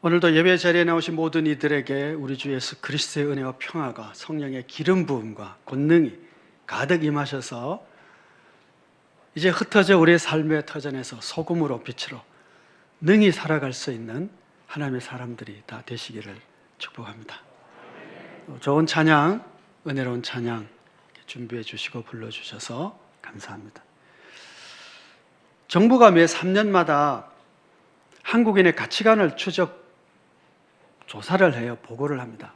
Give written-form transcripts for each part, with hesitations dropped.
오늘도 예배 자리에 나오신 모든 이들에게 우리 주 예수 그리스도의 은혜와 평화가 성령의 기름 부음과 권능이 가득 임하셔서 이제 흩어져 우리의 삶의 터전에서 소금으로 빛으로 능히 살아갈 수 있는 하나님의 사람들이 다 되시기를 축복합니다. 좋은 찬양, 은혜로운 찬양 준비해 주시고 불러주셔서 감사합니다. 정부가 매 3년마다 한국인의 가치관을 조사를 해요. 보고를 합니다.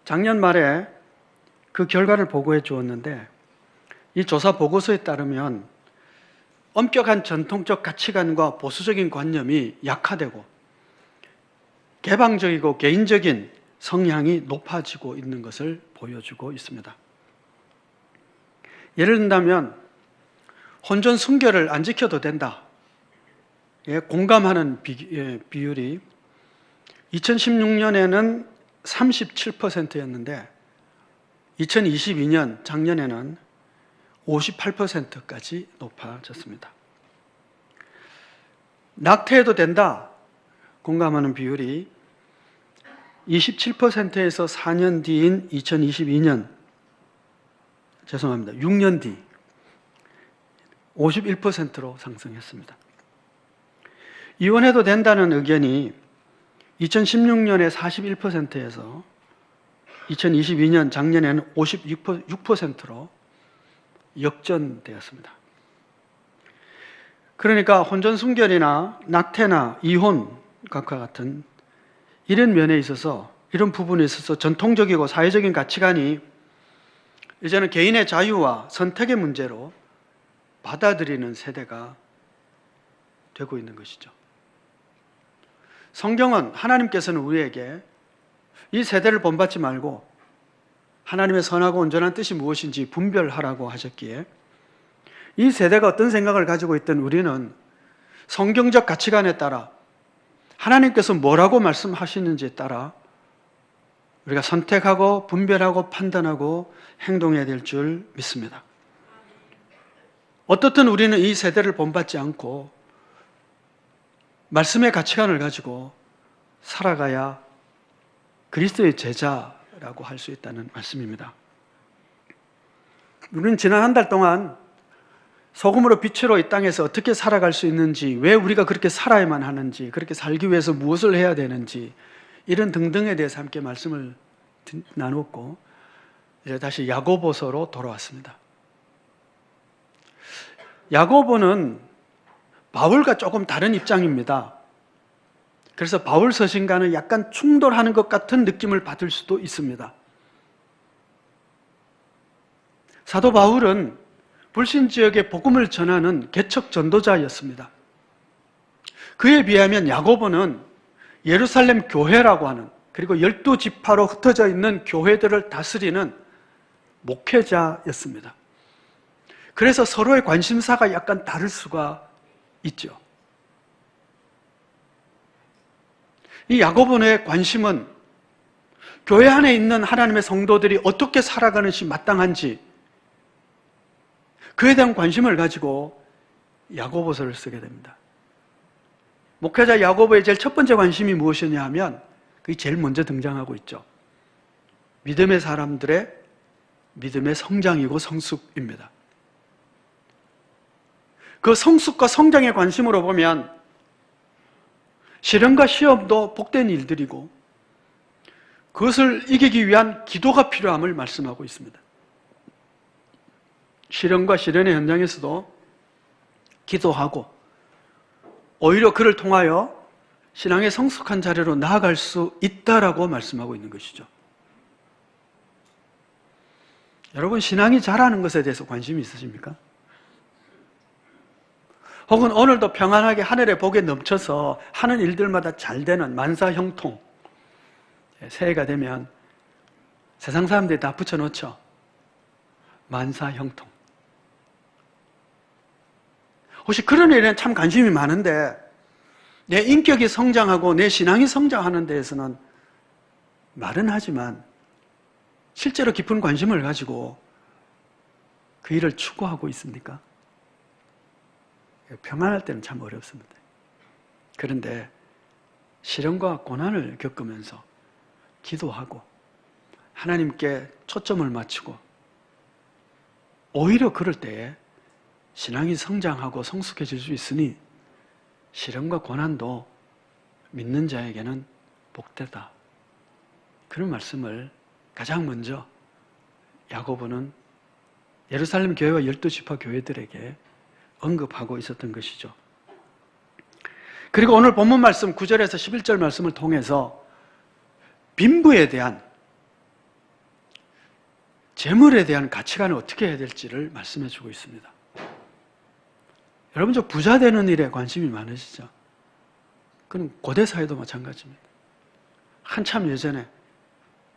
작년 말에 그 결과를 보고해 주었는데 이 조사 보고서에 따르면 엄격한 전통적 가치관과 보수적인 관념이 약화되고 개방적이고 개인적인 성향이 높아지고 있는 것을 보여주고 있습니다. 예를 든다면 혼전 순결을 안 지켜도 된다. 공감하는 비율이 2016년에는 37%였는데 2022년 작년에는 58%까지 높아졌습니다. 낙태해도 된다. 공감하는 비율이 27%에서 4년 뒤인 2022년 6년 뒤 51%로 상승했습니다. 이혼해도 된다는 의견이 2016년에 41%에서 2022년 작년에는 56%로 역전되었습니다. 그러니까 혼전 순결이나 낙태나 이혼과 같은 이런 면에 있어서 이런 부분에 있어서 전통적이고 사회적인 가치관이 이제는 개인의 자유와 선택의 문제로 받아들이는 세대가 되고 있는 것이죠. 성경은 하나님께서는 우리에게 이 세대를 본받지 말고 하나님의 선하고 온전한 뜻이 무엇인지 분별하라고 하셨기에 이 세대가 어떤 생각을 가지고 있든 우리는 성경적 가치관에 따라 하나님께서 뭐라고 말씀하시는지에 따라 우리가 선택하고 분별하고 판단하고 행동해야 될 줄 믿습니다. 어떻든 우리는 이 세대를 본받지 않고 말씀의 가치관을 가지고 살아가야 그리스도의 제자라고 할 수 있다는 말씀입니다. 우리는 지난 한 달 동안 소금으로 빛으로 이 땅에서 어떻게 살아갈 수 있는지, 왜 우리가 그렇게 살아야만 하는지, 그렇게 살기 위해서 무엇을 해야 되는지 이런 등등에 대해서 함께 말씀을 나눴고 이제 다시 야고보서로 돌아왔습니다. 야고보는 바울과 조금 다른 입장입니다. 그래서 바울 서신과는 약간 충돌하는 것 같은 느낌을 받을 수도 있습니다. 사도 바울은 불신 지역에 복음을 전하는 개척 전도자였습니다. 그에 비하면 야고보는 예루살렘 교회라고 하는, 그리고 12지파로 흩어져 있는 교회들을 다스리는 목회자였습니다. 그래서 서로의 관심사가 약간 다를 수가 있죠. 이 야고보의 관심은 교회 안에 있는 하나님의 성도들이 어떻게 살아가는 것이 마땅한지 그에 대한 관심을 가지고 야고보서를 쓰게 됩니다. 목회자 야고보의 제일 첫 번째 관심이 무엇이냐 하면 그게 제일 먼저 등장하고 있죠. 믿음의 사람들의 믿음의 성장이고 성숙입니다. 그 성숙과 성장의 관심으로 보면 시련과 시험도 복된 일들이고 그것을 이기기 위한 기도가 필요함을 말씀하고 있습니다. 시련과 시련의 현장에서도 기도하고 오히려 그를 통하여 신앙의 성숙한 자리로 나아갈 수 있다라고 말씀하고 있는 것이죠. 여러분, 신앙이 자라는 것에 대해서 관심이 있으십니까? 혹은 오늘도 평안하게 하늘의 복에 넘쳐서 하는 일들마다 잘 되는 만사형통. 새해가 되면 세상 사람들이 다 붙여놓죠. 만사형통. 혹시 그런 일에는 참 관심이 많은데 내 인격이 성장하고 내 신앙이 성장하는 데에서는 말은 하지만 실제로 깊은 관심을 가지고 그 일을 추구하고 있습니까? 평안할 때는 참 어렵습니다. 그런데 시련과 고난을 겪으면서 기도하고 하나님께 초점을 맞추고 오히려 그럴 때에 신앙이 성장하고 성숙해질 수 있으니 시련과 고난도 믿는 자에게는 복되다. 그런 말씀을 가장 먼저 야고보는 예루살렘 교회와 12지파 교회들에게 언급하고 있었던 것이죠. 그리고 오늘 본문 말씀 9절에서 11절 말씀을 통해서 빈부에 대한 재물에 대한 가치관을 어떻게 해야 될지를 말씀해 주고 있습니다. 여러분, 저 부자 되는 일에 관심이 많으시죠? 그건 고대 사회도 마찬가지입니다. 한참 예전에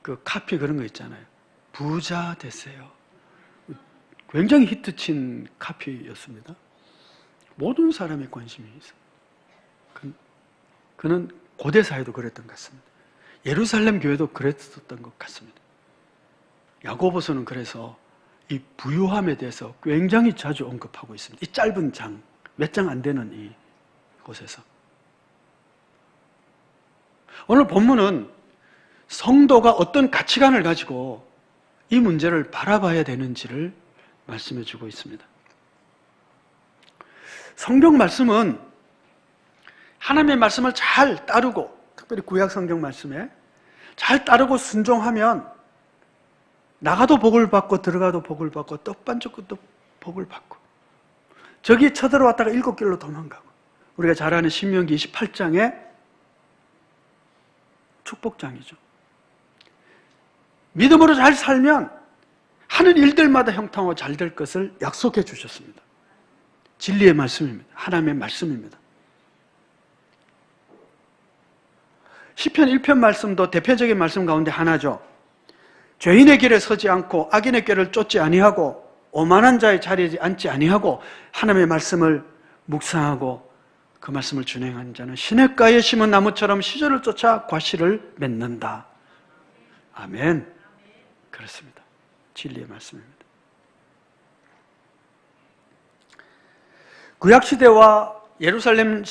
그 카피 그런 거 있잖아요. 부자 되세요. 굉장히 히트친 카피였습니다. 모든 사람이 관심이 있어요. 그는 고대 사회도 그랬던 것 같습니다. 예루살렘 교회도 그랬었던 것 같습니다. 야고보서는 그래서 이 부유함에 대해서 굉장히 자주 언급하고 있습니다. 이 짧은 장, 몇 장 안 되는 이 곳에서. 오늘 본문은 성도가 어떤 가치관을 가지고 이 문제를 바라봐야 되는지를 말씀해 주고 있습니다. 성경 말씀은 하나님의 말씀을 잘 따르고, 특별히 구약 성경 말씀에 잘 따르고 순종하면 나가도 복을 받고 들어가도 복을 받고 떡반죽도 복을 받고, 저기 쳐들어왔다가 7길로 도망가고, 우리가 잘 아는 신명기 28장의 축복장이죠. 믿음으로 잘 살면 하는 일들마다 형통하고 잘 될 것을 약속해 주셨습니다. 진리의 말씀입니다. 하나님의 말씀입니다. 시편 1편 말씀도 대표적인 말씀 가운데 하나죠. 죄인의 길에 서지 않고 악인의 꾀를 쫓지 아니하고 오만한 자의 자리에 앉지 아니하고 하나님의 말씀을 묵상하고 그 말씀을 준행하는 자는 시냇가에 심은 나무처럼 시절을 쫓아 과실을 맺는다. 아멘. 그렇습니다. 진리의 말씀입니다. 구약시대와 예루살렘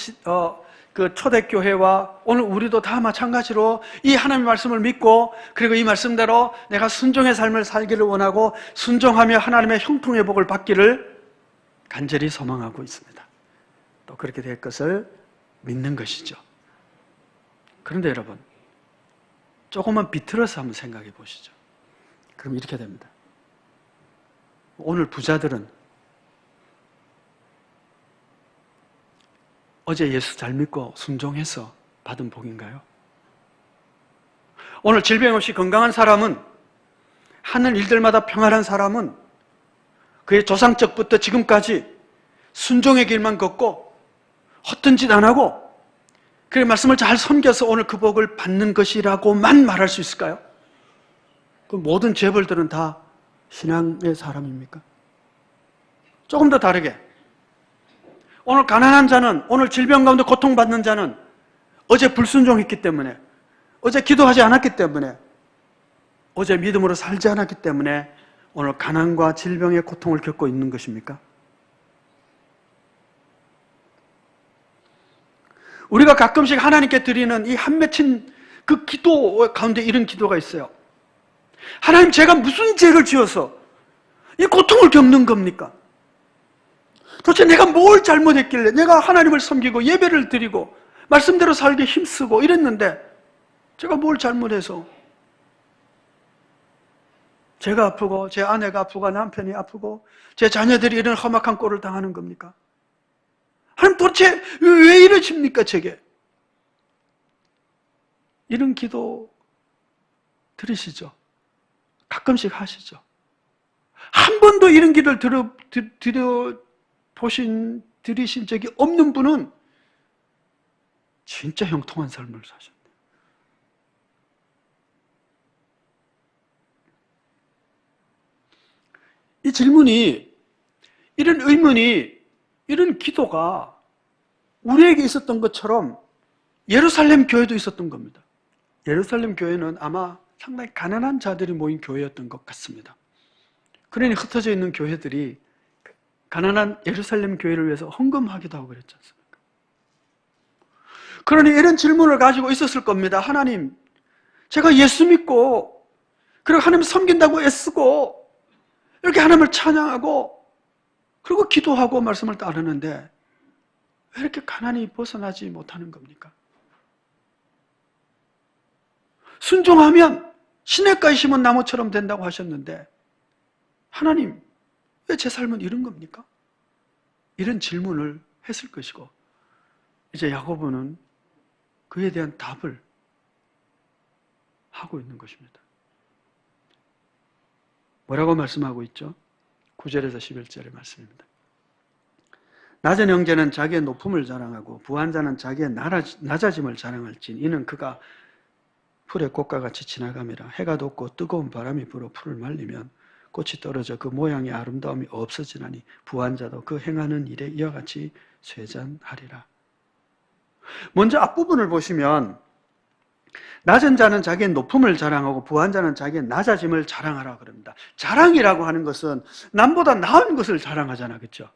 그 초대교회와 오늘 우리도 다 마찬가지로 이 하나님의 말씀을 믿고, 그리고 이 말씀대로 내가 순종의 삶을 살기를 원하고 순종하며 하나님의 형통의 복을 받기를 간절히 소망하고 있습니다. 또 그렇게 될 것을 믿는 것이죠. 그런데 여러분, 조금만 비틀어서 한번 생각해 보시죠. 그럼 이렇게 됩니다. 오늘 부자들은 어제 예수 잘 믿고 순종해서 받은 복인가요? 오늘 질병 없이 건강한 사람은, 하는 일들마다 평안한 사람은 그의 조상적부터 지금까지 순종의 길만 걷고 허튼 짓 안 하고 그의 말씀을 잘 섬겨서 오늘 그 복을 받는 것이라고만 말할 수 있을까요? 그 모든 재벌들은 다 신앙의 사람입니까? 조금 더 다르게, 오늘 가난한 자는, 오늘 질병 가운데 고통받는 자는 어제 불순종했기 때문에, 어제 기도하지 않았기 때문에, 어제 믿음으로 살지 않았기 때문에 오늘 가난과 질병의 고통을 겪고 있는 것입니까? 우리가 가끔씩 하나님께 드리는 이 한 맺힌 그 기도 가운데 이런 기도가 있어요. 하나님, 제가 무슨 죄를 지어서 이 고통을 겪는 겁니까? 도대체 내가 뭘 잘못했길래 내가 하나님을 섬기고 예배를 드리고 말씀대로 살기 힘쓰고 이랬는데 제가 뭘 잘못해서 제가 아프고 제 아내가 아프고 남편이 아프고 제 자녀들이 이런 험악한 꼴을 당하는 겁니까? 하나님, 도대체 왜 이러십니까 제게? 이런 기도 들으시죠? 가끔씩 하시죠? 한 번도 이런 기도를 들으신 적이 없는 분은 진짜 형통한 삶을 사셨네요. 이 질문이, 이런 의문이, 이런 기도가 우리에게 있었던 것처럼 예루살렘 교회도 있었던 겁니다. 예루살렘 교회는 아마 상당히 가난한 자들이 모인 교회였던 것 같습니다. 그러니 흩어져 있는 교회들이 가난한 예루살렘 교회를 위해서 헌금하기도 하고 그랬지 않습니까? 그러니 이런 질문을 가지고 있었을 겁니다. 하나님, 제가 예수 믿고 그리고 하나님 섬긴다고 애쓰고 이렇게 하나님을 찬양하고 그리고 기도하고 말씀을 따르는데 왜 이렇게 가난이 벗어나지 못하는 겁니까? 순종하면 시냇가에 심은 나무처럼 된다고 하셨는데 하나님, 왜 제 삶은 이런 겁니까? 이런 질문을 했을 것이고 이제 야고보는 그에 대한 답을 하고 있는 것입니다. 뭐라고 말씀하고 있죠? 9절에서 11절의 말씀입니다. 낮은 형제는 자기의 높음을 자랑하고 부한 자는 자기의 낮아짐을 자랑할지니 이는 그가 풀의 꽃과 같이 지나감이라. 해가 돋고 뜨거운 바람이 불어 풀을 말리면 꽃이 떨어져 그 모양의 아름다움이 없어지나니 부한 자도 그 행하는 일에 이와 같이 쇠잔하리라. 먼저 앞부분을 보시면 낮은 자는 자기의 높음을 자랑하고 부한 자는 자기의 낮아짐을 자랑하라 그럽니다. 자랑이라고 하는 것은 남보다 나은 것을 자랑하잖아, 그렇죠?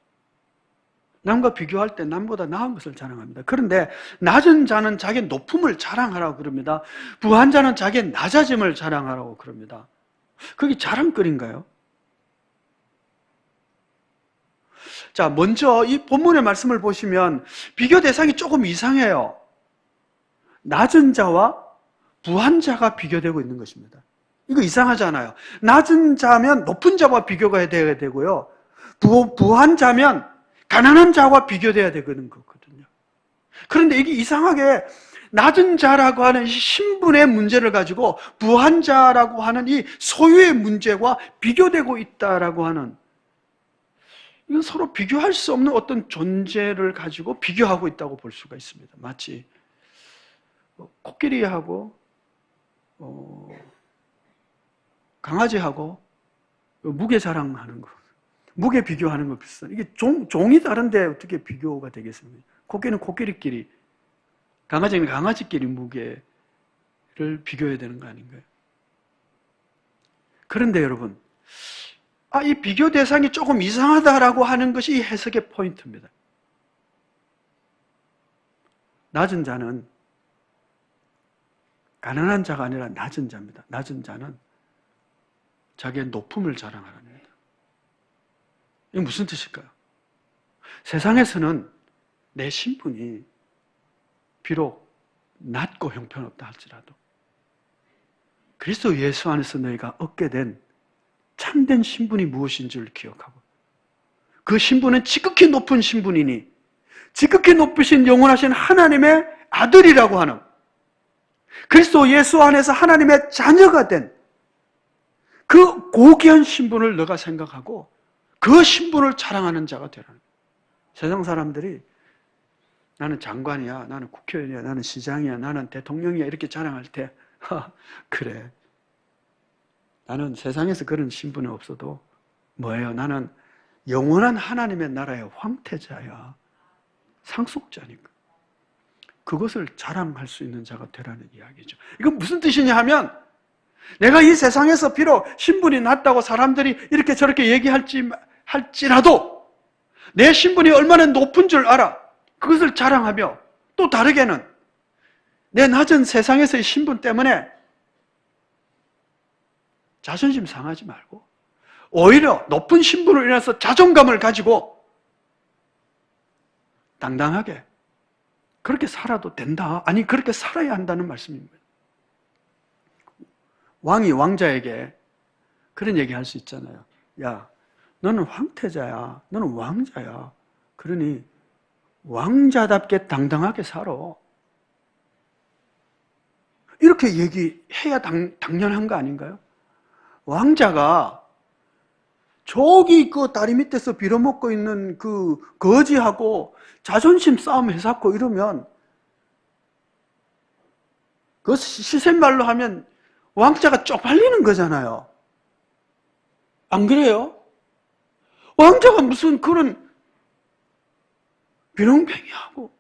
남과 비교할 때 남보다 나은 것을 자랑합니다. 그런데 낮은 자는 자기의 높음을 자랑하라고 그럽니다. 부한 자는 자기의 낮아짐을 자랑하라고 그럽니다. 그게 자랑거리인가요? 자, 먼저 이 본문의 말씀을 보시면 비교 대상이 조금 이상해요. 낮은 자와 부한 자가 비교되고 있는 것입니다. 이거 이상하잖아요. 낮은 자면 높은 자와 비교가 돼야 되고요. 부한 자면 가난한 자와 비교돼야 되거든요. 그런데 이게 이상하게 낮은 자라고 하는 신분의 문제를 가지고 부한 자라고 하는 이 소유의 문제와 비교되고 있다라고 하는, 이건 서로 비교할 수 없는 어떤 존재를 가지고 비교하고 있다고 볼 수가 있습니다. 마치 코끼리하고 강아지하고 무게 자랑하는 거, 무게 비교하는 거 비슷한. 이게 종이 다른데 어떻게 비교가 되겠습니까? 코끼리는 코끼리끼리, 강아지는 강아지끼리 무게를 비교해야 되는 거 아닌가요? 그런데 여러분, 이 비교 대상이 조금 이상하다라고 하는 것이 이 해석의 포인트입니다. 낮은 자는 가난한 자가 아니라 낮은 자입니다. 낮은 자는 자기의 높음을 자랑하랍니다. 이게 무슨 뜻일까요? 세상에서는 내 신분이 비록 낮고 형편없다 할지라도 그리스도 예수 안에서 너희가 얻게 된 참된 신분이 무엇인지를 기억하고, 그 신분은 지극히 높은 신분이니 지극히 높으신 영원하신 하나님의 아들이라고 하는, 그리스도 예수 안에서 하나님의 자녀가 된 그 고귀한 신분을 너가 생각하고 그 신분을 자랑하는 자가 되라는 거예요. 세상 사람들이 나는 장관이야, 나는 국회의원이야, 나는 시장이야, 나는 대통령이야 이렇게 자랑할 때 그래, 나는 세상에서 그런 신분이 없어도 뭐예요? 나는 영원한 하나님의 나라의 황태자야, 상속자니까. 그것을 자랑할 수 있는 자가 되라는 이야기죠. 이건 무슨 뜻이냐 하면, 내가 이 세상에서 비록 신분이 낮다고 사람들이 이렇게 저렇게 얘기할지라도 내 신분이 얼마나 높은 줄 알아. 그것을 자랑하며, 또 다르게는 내 낮은 세상에서의 신분 때문에 자존심 상하지 말고 오히려 높은 신분으로 인해서 자존감을 가지고 당당하게 그렇게 살아도 된다. 아니, 그렇게 살아야 한다는 말씀입니다. 왕이 왕자에게 그런 얘기 할 수 있잖아요. 야, 너는 황태자야. 너는 왕자야. 그러니 왕자답게 당당하게 살아. 이렇게 얘기해야 당연한 거 아닌가요? 왕자가 저기 그 다리 밑에서 빌어먹고 있는 그 거지하고 자존심 싸움 해갖고 이러면, 그 시샘말로 하면 왕자가 쪽팔리는 거잖아요. 안 그래요? 왕자가 무슨 그런 비룡팽이하고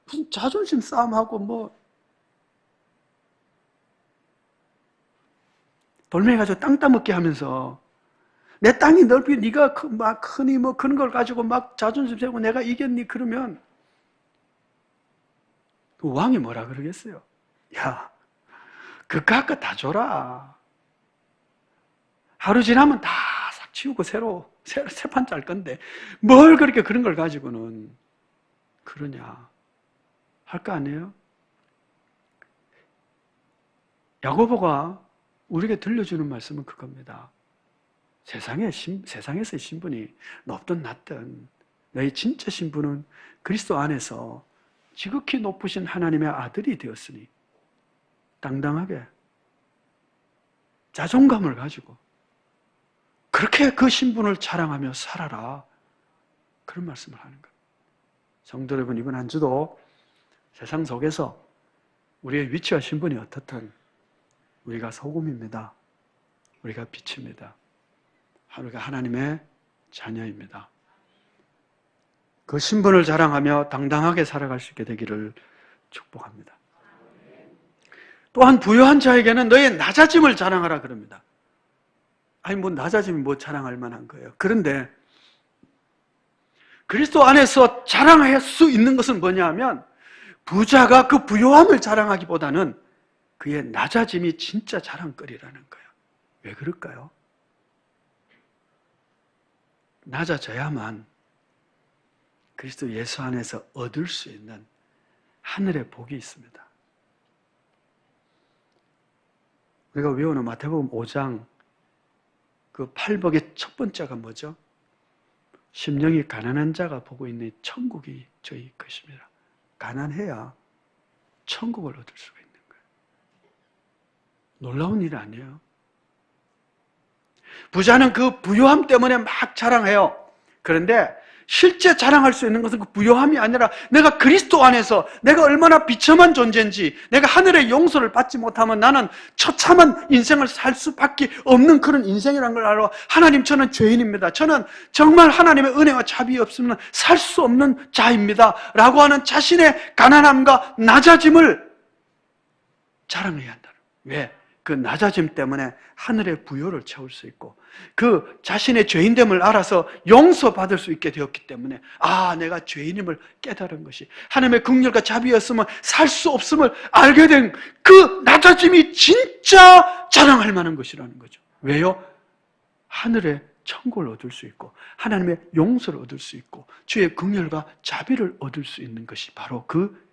무슨 자존심 싸움하고 뭐 돌멩이 가지고 땅 따먹게 하면서 내 땅이 넓이 네가 막 크니 뭐 그런 걸 가지고 막 자존심 세우고 내가 이겼니 그러면 그 왕이 뭐라 그러겠어요? 야, 그깟 거 다 줘라. 하루 지나면 다 싹 치우고 새 판 짤 건데 뭘 그렇게 그런 걸 가지고는 그러냐 할 거 아니에요? 야고보가 우리에게 들려주는 말씀은 그겁니다. 세상에서의 신분이 높든 낮든 너희 진짜 신분은 그리스도 안에서 지극히 높으신 하나님의 아들이 되었으니 당당하게 자존감을 가지고 그렇게 그 신분을 자랑하며 살아라. 그런 말씀을 하는 거예요. 성도 여러분, 이번 한 주도 세상 속에서 우리의 위치와 신분이 어떻든 우리가 소금입니다. 우리가 빛입니다. 우리가 하나님의 자녀입니다. 그 신분을 자랑하며 당당하게 살아갈 수 있게 되기를 축복합니다. 또한 부유한 자에게는 너의 낮아짐을 자랑하라 그럽니다. 아니 뭐 낮아짐이 뭐 자랑할 만한 거예요. 그런데 그리스도 안에서 자랑할 수 있는 것은 뭐냐 하면 부자가 그 부요함을 자랑하기보다는 그의 낮아짐이 진짜 자랑거리라는 거예요. 왜 그럴까요? 낮아져야만 그리스도 예수 안에서 얻을 수 있는 하늘의 복이 있습니다. 우리가 외우는 마태복음 5장 그 팔복의 첫 번째가 뭐죠? 심령이 가난한 자가 보고 있는 천국이 저희 것입니다. 가난해야 천국을 얻을 수가 있는 거예요. 놀라운 일 아니에요? 부자는 그 부요함 때문에 막 자랑해요. 그런데 실제 자랑할 수 있는 것은 그 부요함이 아니라 내가 그리스도 안에서 내가 얼마나 비참한 존재인지, 내가 하늘의 용서를 받지 못하면 나는 처참한 인생을 살 수밖에 없는 그런 인생이라는 걸 알아. 하나님, 저는 죄인입니다. 저는 정말 하나님의 은혜와 자비 없으면 살 수 없는 자입니다. 라고 하는 자신의 가난함과 낮아짐을 자랑해야 한다. 왜? 그 낮아짐 때문에 하늘의 부요를 채울 수 있고 그 자신의 죄인됨을 알아서 용서받을 수 있게 되었기 때문에 내가 죄인임을 깨달은 것이 하나님의 긍휼과 자비였으면 살 수 없음을 알게 된 그 낮아짐이 진짜 자랑할 만한 것이라는 거죠. 왜요? 하늘의 천국을 얻을 수 있고 하나님의 용서를 얻을 수 있고 주의 긍휼과 자비를 얻을 수 있는 것이 바로 그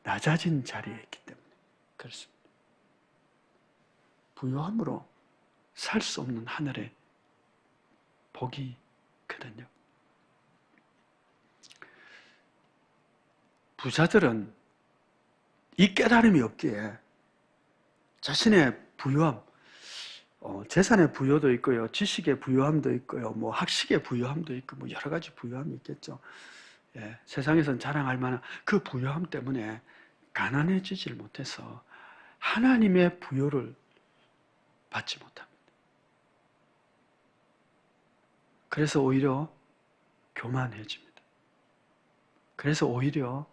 낮아진 자리에 있기 때문에 그렇습니다. 부요함으로 살 수 없는 하늘의 복이 있거든요. 부자들은 이 깨달음이 없기에 자신의 부유함, 재산의 부유도 있고요, 지식의 부유함도 있고요, 뭐 학식의 부유함도 있고, 뭐 여러 가지 부유함이 있겠죠. 예, 세상에선 자랑할 만한 그 부유함 때문에 가난해지질 못해서 하나님의 부요를 받지 못합니다. 그래서 오히려 교만해집니다. 그래서 오히려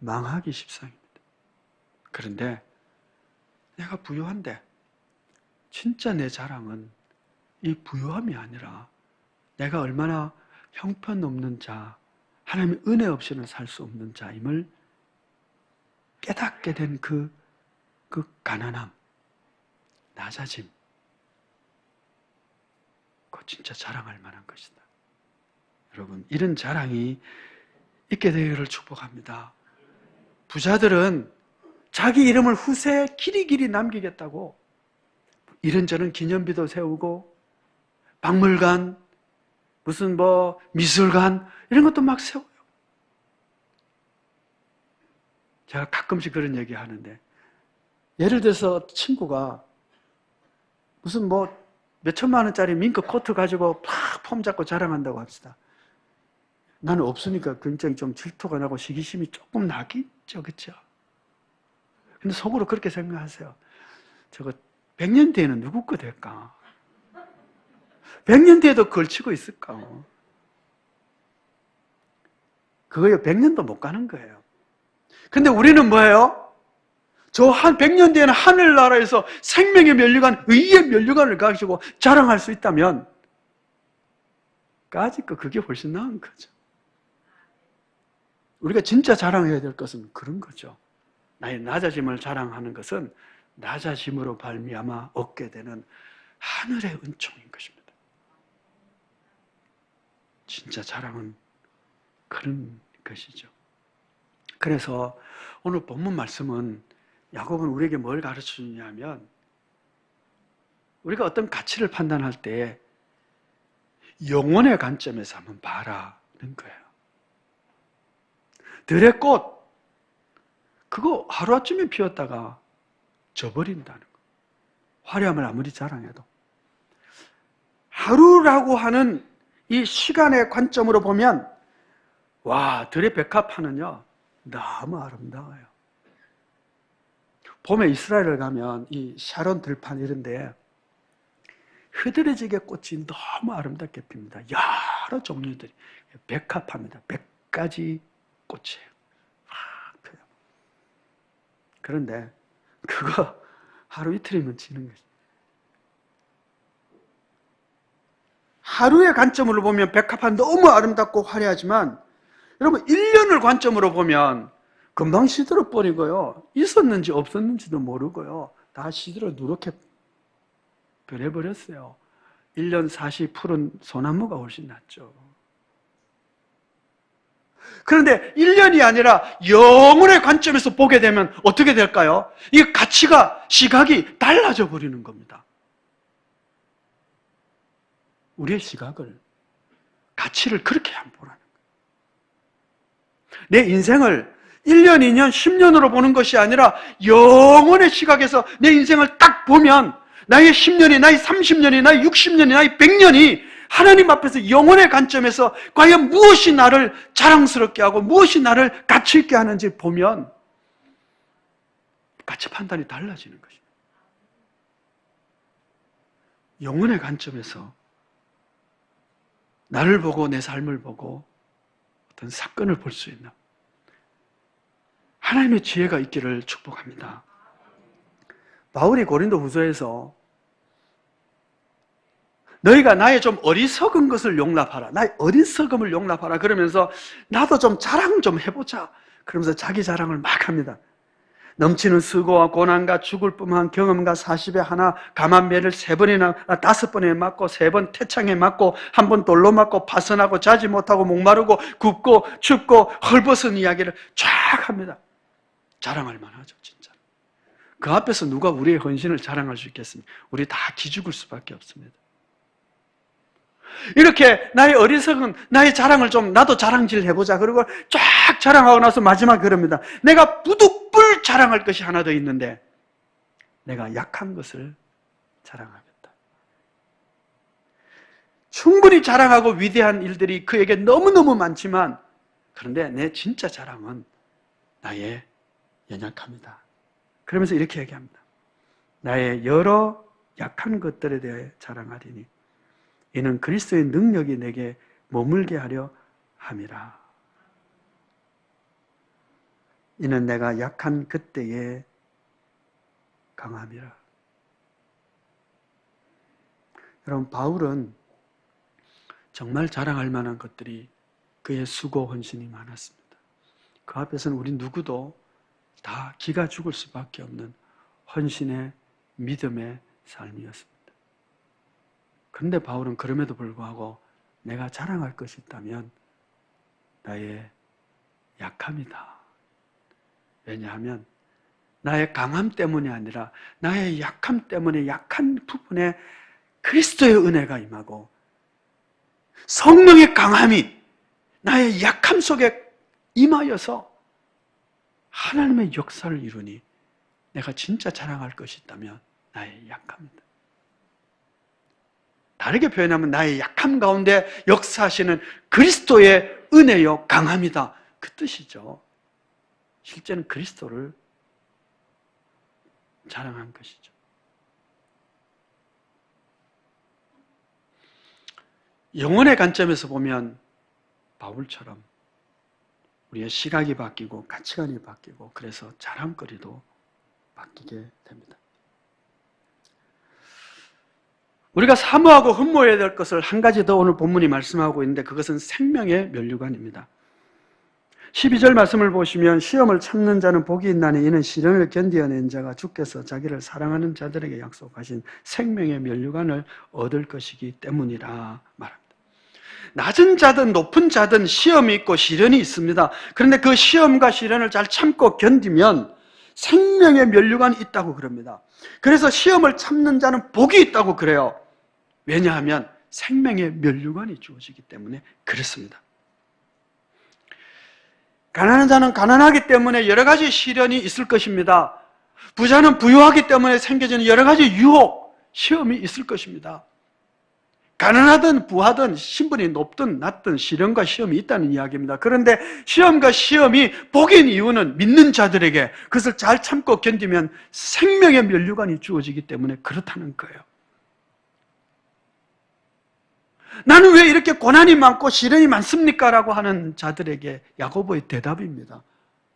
망하기 십상입니다. 그런데 내가 부유한데 진짜 내 자랑은 이 부유함이 아니라 내가 얼마나 형편없는 자, 하나님의 은혜 없이는 살 수 없는 자임을 깨닫게 된 그 가난함, 낮아짐, 그거 진짜 자랑할 만한 것이다. 여러분, 이런 자랑이 있게 되기를 축복합니다. 부자들은 자기 이름을 후세에 길이 남기겠다고 이런저런 기념비도 세우고 박물관, 무슨 뭐 미술관 이런 것도 막 세워요. 제가 가끔씩 그런 얘기 하는데 예를 들어서 친구가 무슨 뭐 몇천만 원짜리 밍크 코트 가지고 팍 폼 잡고 자랑한다고 합시다. 나는 없으니까 굉장히 좀 질투가 나고 시기심이 조금 나겠죠, 그렇죠? 근데 속으로 그렇게 생각하세요. 저거 100년 뒤에는 누구 거 될까? 100년 뒤에도 걸치고 있을까? 그거요, 100년도 못 가는 거예요. 근데 우리는 뭐예요? 저 한 100년 뒤에는 하늘나라에서 생명의 면류관, 의의 면류관을 가지고 자랑할 수 있다면 까짓 거 그게 훨씬 나은 거죠. 우리가 진짜 자랑해야 될 것은 그런 거죠. 나의 낮아짐을 자랑하는 것은 낮아짐으로 발미암아 얻게 되는 하늘의 은총인 것입니다. 진짜 자랑은 그런 것이죠. 그래서 오늘 본문 말씀은 야곱은 우리에게 뭘 가르쳐주냐면 우리가 어떤 가치를 판단할 때 영혼의 관점에서 한번 봐라는 거예요. 들의 꽃 그거 하루아침에 피었다가 져버린다는 거. 화려함을 아무리 자랑해도 하루라고 하는 이 시간의 관점으로 보면 와, 들의 백합화는요 너무 아름다워요. 봄에 이스라엘을 가면 이 샤론 들판 이런데 흐드러지게 꽃이 너무 아름답게 핍니다. 여러 종류들이 백합화입니다. 100가지 꽃이에요. 막 펴요. 그런데 그거 하루 이틀이면 지는 거죠. 하루의 관점으로 보면 백합화 너무 아름답고 화려하지만 여러분 1년을 관점으로 보면 금방 시들어 버리고요. 있었는지 없었는지도 모르고요. 다 시들어 누렇게 변해버렸어요. 1년 40%는 소나무가 훨씬 낫죠. 그런데 1년이 아니라 영혼의 관점에서 보게 되면 어떻게 될까요? 이 가치가, 시각이 달라져 버리는 겁니다. 우리의 시각을, 가치를 그렇게 한번 보라는 거예요. 내 인생을 1년, 2년, 10년으로 보는 것이 아니라 영혼의 시각에서 내 인생을 딱 보면 나의 10년이, 나의 30년이, 나의 60년이, 나의 100년이 하나님 앞에서 영혼의 관점에서 과연 무엇이 나를 자랑스럽게 하고 무엇이 나를 가치 있게 하는지 보면 가치 판단이 달라지는 것입니다. 영혼의 관점에서 나를 보고 내 삶을 보고 어떤 사건을 볼 수 있는 하나님의 지혜가 있기를 축복합니다. 바울이 고린도 후서에서 너희가 나의 좀 어리석은 것을 용납하라. 나의 어리석음을 용납하라. 그러면서 나도 좀 자랑 좀 해보자. 그러면서 자기 자랑을 막 합니다. 넘치는 수고와 고난과 죽을 뻔한 경험과 40에 하나 감한 매를 3번이나 5번에 맞고 3번 태창에 맞고 1번 돌로 맞고 파선하고 자지 못하고 목마르고 굽고 춥고 헐벗은 이야기를 쫙 합니다. 자랑할 만하죠, 진짜. 그 앞에서 누가 우리의 헌신을 자랑할 수 있겠습니까? 우리 다 기죽을 수밖에 없습니다. 이렇게 나의 어리석은 나의 자랑을 좀 나도 자랑질 해보자. 그리고 쫙 자랑하고 나서 마지막에 그럽니다. 내가 부득불 자랑할 것이 하나 더 있는데 내가 약한 것을 자랑하겠다. 충분히 자랑하고 위대한 일들이 그에게 너무너무 많지만 그런데 내 진짜 자랑은 나의 연약함이다. 그러면서 이렇게 얘기합니다. 나의 여러 약한 것들에 대해 자랑하리니 이는 그리스도의 능력이 내게 머물게 하려 함이라. 이는 내가 약한 그때에 강함이라. 여러분, 바울은 정말 자랑할 만한 것들이 그의 수고 헌신이 많았습니다. 그 앞에서는 우리 누구도 다 기가 죽을 수밖에 없는 헌신의 믿음의 삶이었습니다. 그런데 바울은 그럼에도 불구하고 내가 자랑할 것이 있다면 나의 약함이다. 왜냐하면 나의 강함 때문이 아니라 나의 약함 때문에 약한 부분에 그리스도의 은혜가 임하고 성령의 강함이 나의 약함 속에 임하여서 하나님의 역사를 이루니 내가 진짜 자랑할 것이 있다면 나의 약함이다. 다르게 표현하면 나의 약함 가운데 역사하시는 그리스도의 은혜요 강함이다. 그 뜻이죠. 실제는 그리스도를 자랑한 것이죠. 영혼의 관점에서 보면 바울처럼 우리의 시각이 바뀌고 가치관이 바뀌고 그래서 자랑거리도 바뀌게 됩니다. 우리가 사모하고 흠모해야 될 것을 한 가지 더 오늘 본문이 말씀하고 있는데 그것은 생명의 면류관입니다. 12절 말씀을 보시면 시험을 참는 자는 복이 있나니 이는 시련을 견디어낸 자가 주께서 자기를 사랑하는 자들에게 약속하신 생명의 면류관을 얻을 것이기 때문이라 말합니다. 낮은 자든 높은 자든 시험이 있고 시련이 있습니다. 그런데 그 시험과 시련을 잘 참고 견디면 생명의 면류관이 있다고 그럽니다. 그래서 시험을 참는 자는 복이 있다고 그래요. 왜냐하면 생명의 면류관이 주어지기 때문에 그렇습니다. 가난한 자는 가난하기 때문에 여러 가지 시련이 있을 것입니다. 부자는 부유하기 때문에 생겨지는 여러 가지 유혹, 시험이 있을 것입니다. 가난하든 부하든 신분이 높든 낮든 시련과 시험이 있다는 이야기입니다. 그런데 시험과 시험이 복인 이유는 믿는 자들에게 그것을 잘 참고 견디면 생명의 면류관이 주어지기 때문에 그렇다는 거예요. 나는 왜 이렇게 고난이 많고 시련이 많습니까? 라고 하는 자들에게 야고보의 대답입니다.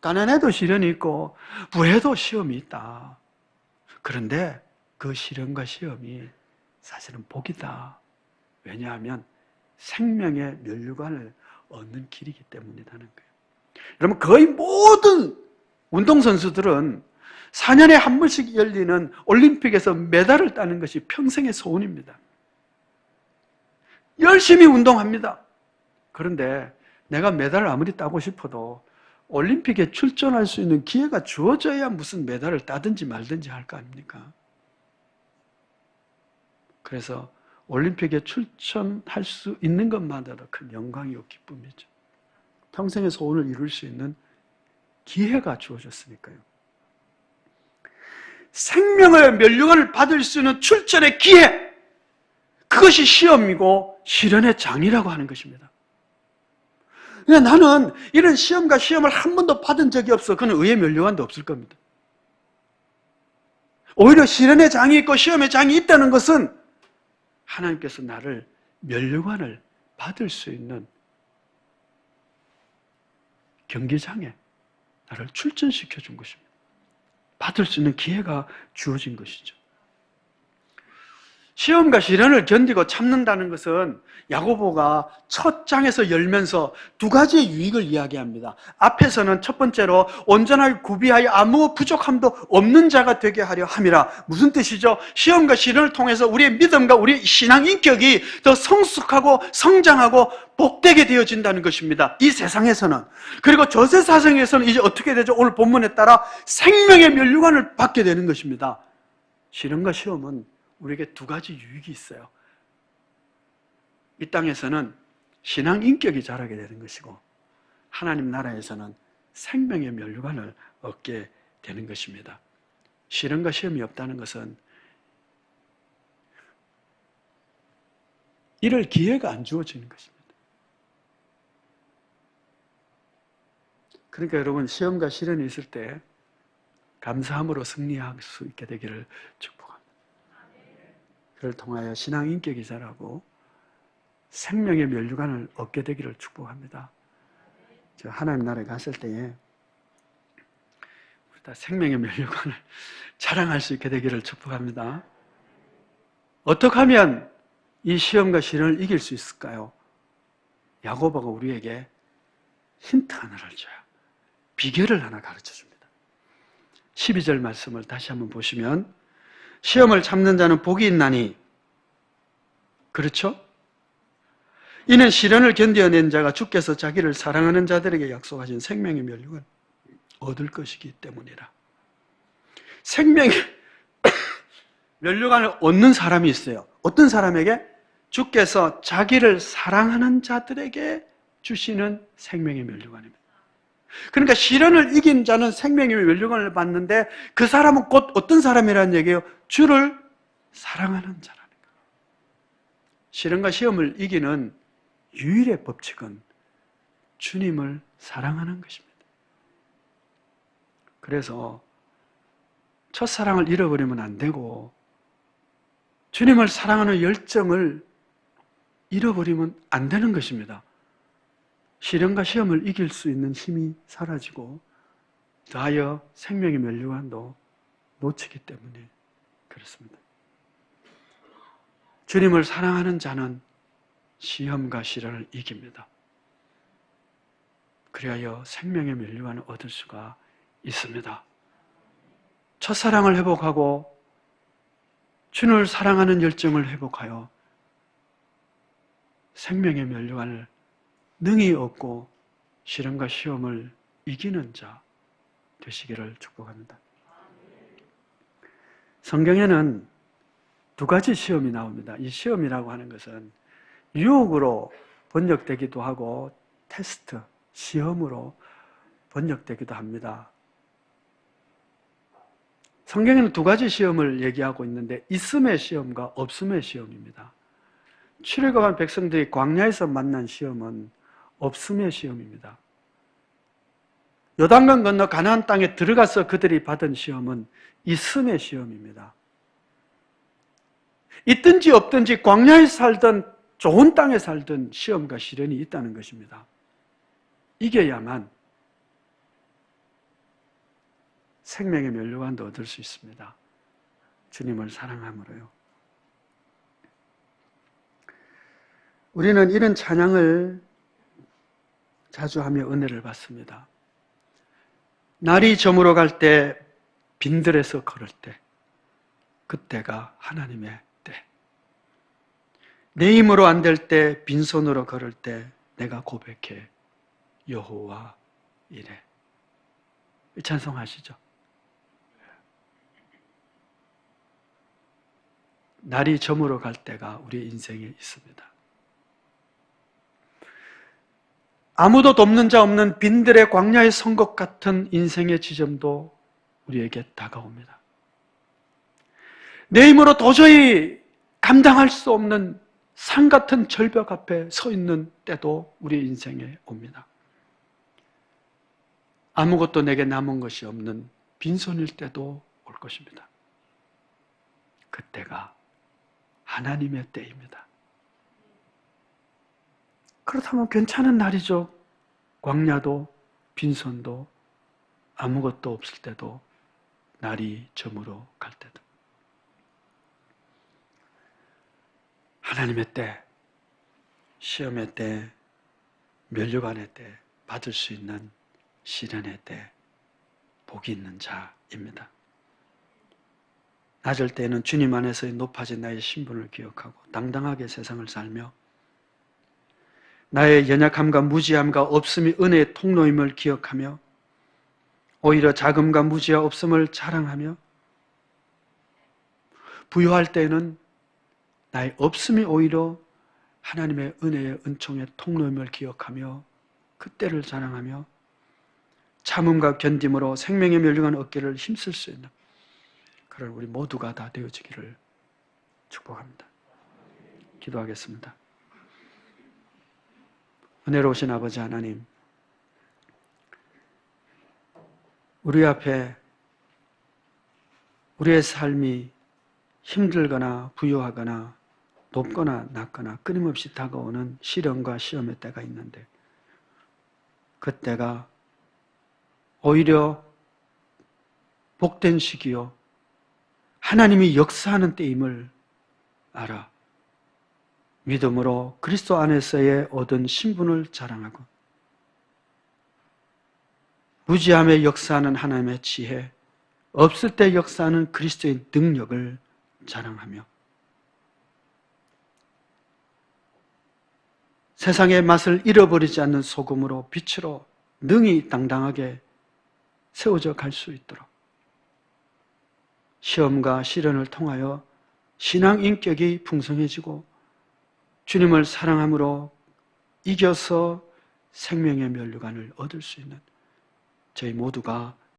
가난해도 시련이 있고 부해도 시험이 있다. 그런데 그 시련과 시험이 사실은 복이다. 왜냐하면 생명의 면류관을 얻는 길이기 때문이라는 거예요. 여러분, 거의 모든 운동선수들은 4년에 한 번씩 열리는 올림픽에서 메달을 따는 것이 평생의 소원입니다. 열심히 운동합니다. 그런데 내가 메달을 아무리 따고 싶어도 올림픽에 출전할 수 있는 기회가 주어져야 무슨 메달을 따든지 말든지 할 거 아닙니까? 그래서 올림픽에 출전할 수 있는 것만으로도 큰 영광이고 기쁨이죠. 평생의 소원을 이룰 수 있는 기회가 주어졌으니까요. 생명의 면류관을 받을 수 있는 출전의 기회, 그것이 시험이고 시련의 장이라고 하는 것입니다. 그러니까 나는 이런 시험과 시험을 한 번도 받은 적이 없어. 그는 의의 면류관도 없을 겁니다. 오히려 시련의 장이 있고 시험의 장이 있다는 것은 하나님께서 나를 면류관을 받을 수 있는 경기장에 나를 출전시켜 준 것입니다. 받을 수 있는 기회가 주어진 것이죠. 시험과 시련을 견디고 참는다는 것은 야고보가 첫 장에서 열면서 두 가지의 유익을 이야기합니다. 앞에서는 첫 번째로 온전하게 구비하여 아무 부족함도 없는 자가 되게 하려 함이라. 무슨 뜻이죠? 시험과 시련을 통해서 우리의 믿음과 우리의 신앙 인격이 더 성숙하고 성장하고 복되게 되어진다는 것입니다. 이 세상에서는. 그리고 저세사성에서는 이제 어떻게 되죠? 오늘 본문에 따라 생명의 면류관을 받게 되는 것입니다. 시련과 시험은 우리에게 두 가지 유익이 있어요. 이 땅에서는 신앙 인격이 자라게 되는 것이고 하나님 나라에서는 생명의 면류관을 얻게 되는 것입니다. 시련과 시험이 없다는 것은 이럴 기회가 안 주어지는 것입니다. 그러니까 여러분, 시험과 시련이 있을 때 감사함으로 승리할 수 있게 되기를 축복합니다. 그를 통하여 신앙 인격이 자라고 생명의 면류관을 얻게 되기를 축복합니다. 저 하나님 나라에 갔을 때에 우리 다 생명의 면류관을 자랑할 수 있게 되기를 축복합니다. 어떻게 하면 이 시험과 시련을 이길 수 있을까요? 야고보가 우리에게 힌트 하나를 줘요. 비결을 하나 가르쳐 줍니다. 12절 말씀을 다시 한번 보시면 시험을 참는 자는 복이 있나니, 그렇죠? 이는 시련을 견디어낸 자가 주께서 자기를 사랑하는 자들에게 약속하신 생명의 면류관을 얻을 것이기 때문이라. 생명의 면류관을 얻는 사람이 있어요. 어떤 사람에게? 주께서 자기를 사랑하는 자들에게 주시는 생명의 면류관입니다. 그러니까 시련을 이긴 자는 생명의 면류관을 받는데 그 사람은 곧 어떤 사람이라는 얘기예요? 주를 사랑하는 자라는 거예요. 시련과 시험을 이기는 유일의 법칙은 주님을 사랑하는 것입니다. 그래서 첫사랑을 잃어버리면 안 되고 주님을 사랑하는 열정을 잃어버리면 안 되는 것입니다. 시련과 시험을 이길 수 있는 힘이 사라지고 더하여 생명의 면류관도 놓치기 때문에 그렇습니다. 주님을 사랑하는 자는 시험과 시련을 이깁니다. 그리하여 생명의 면류관을 얻을 수가 있습니다. 첫사랑을 회복하고 주님을 사랑하는 열정을 회복하여 생명의 면류관을 능히 얻고 시련과 시험을 이기는 자 되시기를 축복합니다. 성경에는 두 가지 시험이 나옵니다. 이 시험이라고 하는 것은 유혹으로 번역되기도 하고 테스트, 시험으로 번역되기도 합니다. 성경에는 두 가지 시험을 얘기하고 있는데 있음의 시험과 없음의 시험입니다. 출애굽한 백성들이 광야에서 만난 시험은 없음의 시험입니다. 요단강 건너 가나안 땅에 들어가서 그들이 받은 시험은 있음의 시험입니다. 있든지 없든지 광야에 살든 좋은 땅에 살든 시험과 시련이 있다는 것입니다. 이겨야만 생명의 면류관도 얻을 수 있습니다. 주님을 사랑함으로요. 우리는 이런 찬양을 자주 하며 은혜를 받습니다. 날이 저물어 갈 때, 빈들에서 걸을 때, 그때가 하나님의 때. 내 힘으로 안 될 때, 빈손으로 걸을 때 내가 고백해 여호와 이래. 찬송하시죠. 날이 저물어 갈 때가 우리 인생에 있습니다. 아무도 돕는 자 없는 빈들의 광야의 선곡 같은 인생의 지점도 우리에게 다가옵니다. 내 힘으로 도저히 감당할 수 없는 산 같은 절벽 앞에 서 있는 때도 우리 인생에 옵니다. 아무것도 내게 남은 것이 없는 빈손일 때도 올 것입니다. 그때가 하나님의 때입니다. 그렇다면 괜찮은 날이죠. 광야도 빈손도 아무것도 없을 때도 날이 저물어 갈 때도. 하나님의 때, 시험의 때, 면류관의 때, 받을 수 있는 시련의 때, 복이 있는 자입니다. 낮을 때에는 주님 안에서의 높아진 나의 신분을 기억하고 당당하게 세상을 살며 나의 연약함과 무지함과 없음이 은혜의 통로임을 기억하며 오히려 자금과 무지와 없음을 자랑하며 부유할 때에는 나의 없음이 오히려 하나님의 은혜의 은총의 통로임을 기억하며 그때를 자랑하며 참음과 견딤으로 생명의 면류관 얻기를 힘쓸 수 있는 그런 우리 모두가 다 되어지기를 축복합니다. 기도하겠습니다. 은혜로우신 아버지 하나님, 우리 앞에 우리의 삶이 힘들거나 부유하거나 높거나 낮거나 끊임없이 다가오는 시련과 시험의 때가 있는데 그때가 오히려 복된 시기요 하나님이 역사하는 때임을 알아 믿음으로 그리스도 안에서의 얻은 신분을 자랑하고 무지함에 역사하는 하나님의 지혜, 없을 때 역사하는 그리스도의 능력을 자랑하며 세상의 맛을 잃어버리지 않는 소금으로 빛으로 능히 당당하게 세워져 갈 수 있도록 시험과 시련을 통하여 신앙 인격이 풍성해지고 주님을 사랑함으로 이겨서 생명의 면류관을 얻을 수 있는 저희 모두가